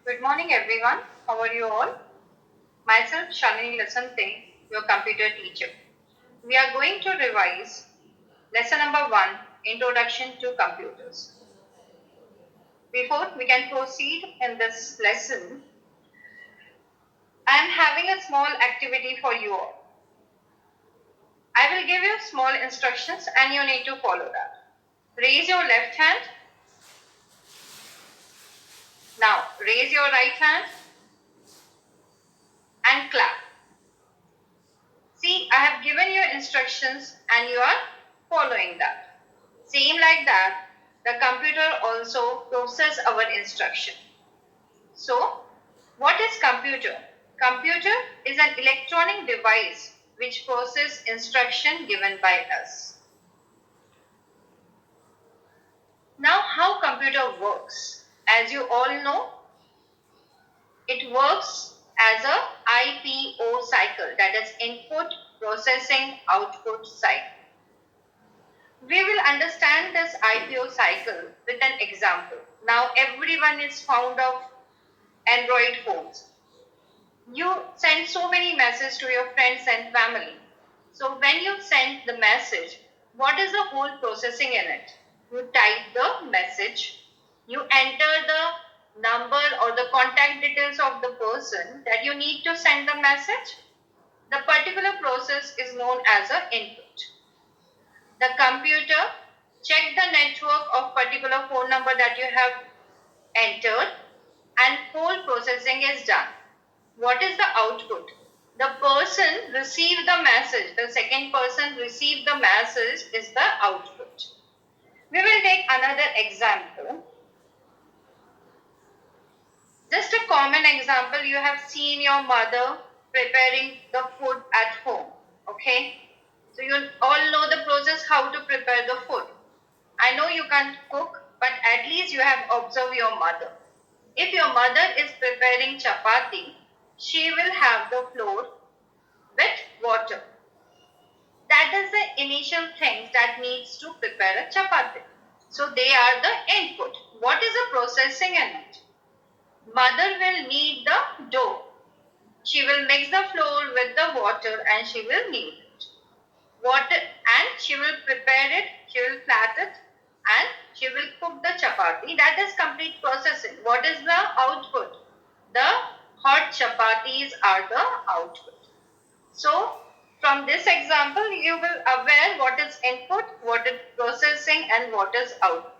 Good morning, everyone. How are you all? Myself, Shalini Lasante, your computer teacher. We are going to revise lesson number 1, Introduction to Computers. Before we can proceed in this lesson, I am having a small activity for you all. I will give you small instructions and you need to follow that. Raise your left hand. Now, raise your right hand and clap. See, I have given you instructions and you are following that. Same like that, the computer also process our instruction. So, what is computer? Computer is an electronic device which process instruction given by us. Now, how computer works? As you all know, it works as a IPO cycle, that is input, processing, output cycle. We will understand this IPO cycle with an example. Now everyone is fond of Android phones. You send so many messages to your friends and family. So when you send the message, what is the whole processing in it? You type the message, you enter the number or the contact details of the person that you need to send the message. The particular process is known as an input. The computer check the network of particular phone number that you have entered and whole processing is done. What is the output? The person received the message, the second person received the message is the output. We will take another example. Just a common example, you have seen your mother preparing the food at home. Okay, so you all know the process how to prepare the food. I know you can't cook, but at least you have observed your mother. If your mother is preparing chapati, she will have the flour with water. That is the initial things that needs to prepare a chapati. So they are the input. What is the processing in it? Mother will knead the dough. She will mix the flour with the water and she will knead it. Water and she will prepare it, she will flat it and she will cook the chapati. That is complete processing. What is the output? The hot chapatis are the output. So from this example, you will aware what is input, what is processing and what is output.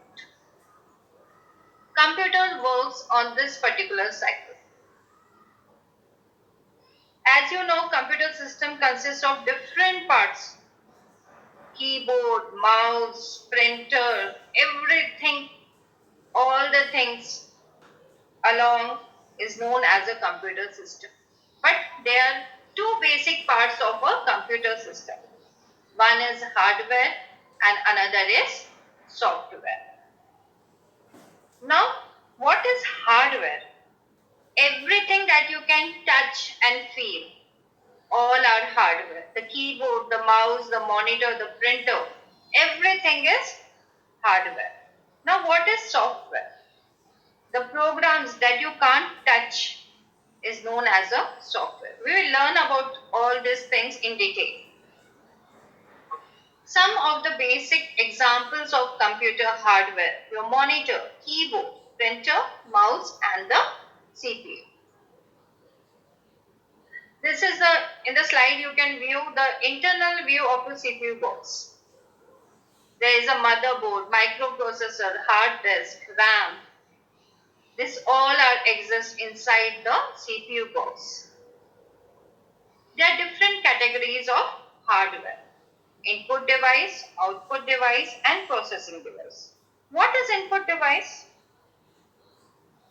Computer works on this particular cycle. As you know, computer system consists of different parts. Keyboard, mouse, printer, everything, all the things along is known as a computer system. But there are two basic parts of a computer system. One is hardware and another is software. Now, what is hardware? Everything that you can touch and feel, all are hardware. The keyboard, the mouse, the monitor, the printer, everything is hardware. Now, what is software? The programs that you can't touch is known as a software. We will learn about all these things in detail. Some of the basic examples of computer hardware: your monitor, keyboard, printer, mouse and the CPU. This is in the slide you can view the internal view of the CPU box. There is a motherboard, microprocessor, hard disk, RAM. This all are exist inside the CPU box. There are different categories of hardware: input device, output device and processing device. What is input device?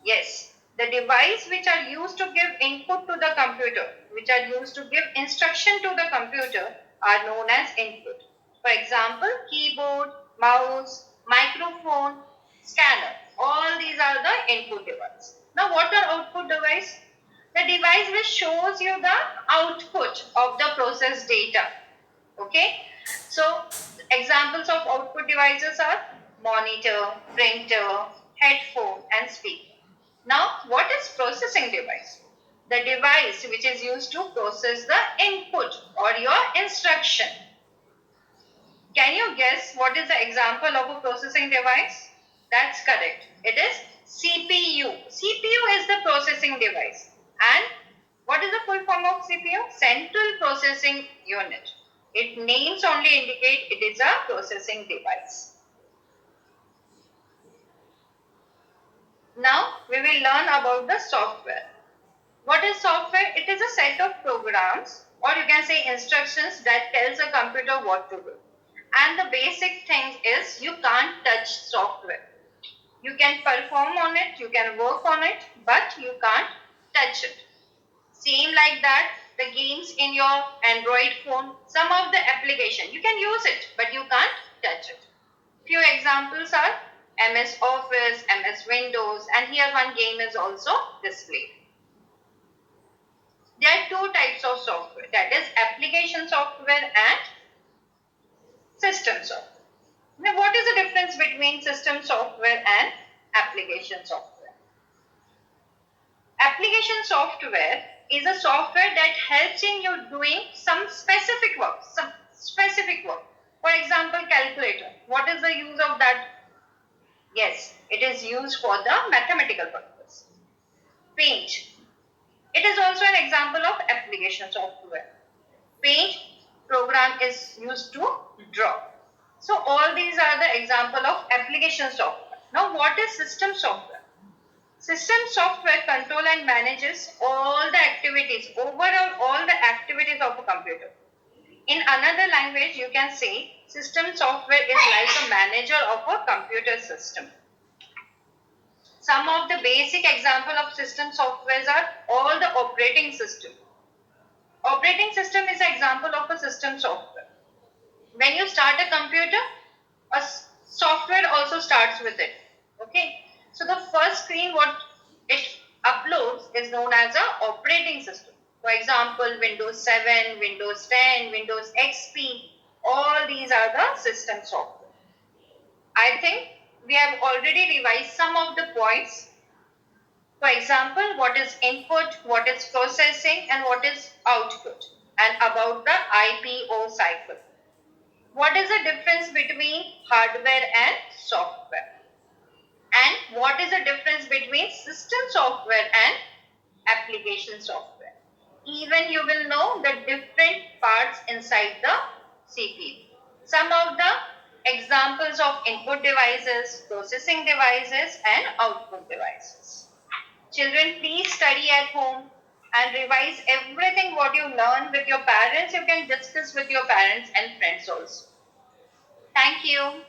Yes, the device which are used to give input to the computer, which are used to give instruction to the computer are known as input. For example, keyboard, mouse, microphone, scanner. All these are the input device. Now what are output device? The device which shows you the output of the processed data. Okay. So examples of output devices are monitor, printer, headphone and speaker. Now, what is processing device? The device which is used to process the input or your instruction. Can you guess what is the example of a processing device? That's correct. It is CPU. CPU is the processing device. And what is the full form of CPU? Central Processing Unit. Its names only indicate it is a processing device. Now we will learn about the software. What is software? It is a set of programs, or you can say instructions, that tells a computer what to do. And the basic thing is you can't touch software. You can perform on it, you can work on it, but you can't touch it. Same like that, the games in your Android phone, some of the application, you can use it, but you can't touch it. Few examples are MS Office, MS Windows, and here one game is also displayed. There are two types of software, that is application software and system software. Now, what is the difference between system software and application software? Application software is a software that helps in you doing some specific work. For example, calculator. What is the use of that? Yes, it is used for the mathematical purpose. Paint. It is also an example of application software. Paint program is used to draw. So all these are the example of application software. Now what is system software? System software control and manages all the activities, overall all the activities of a computer. In another language, you can say system software is like a manager of a computer system. Some of the basic example of system softwares are all the operating system. Operating system is an example of a system software. When you start a computer, a software also starts with it. Okay. So the first screen what it uploads is known as a operating system. For example, Windows 7, Windows 10, Windows XP, all these are the system software. I think we have already revised some of the points. For example, what is input, what is processing, and what is output, and about the IPO cycle. What is the difference between hardware and software? And what is the difference between system software and application software? Even you will know the different parts inside the CPU. Some of the examples of input devices, processing devices, and output devices. Children, please study at home and revise everything what you learn with your parents. You can discuss with your parents and friends also. Thank you.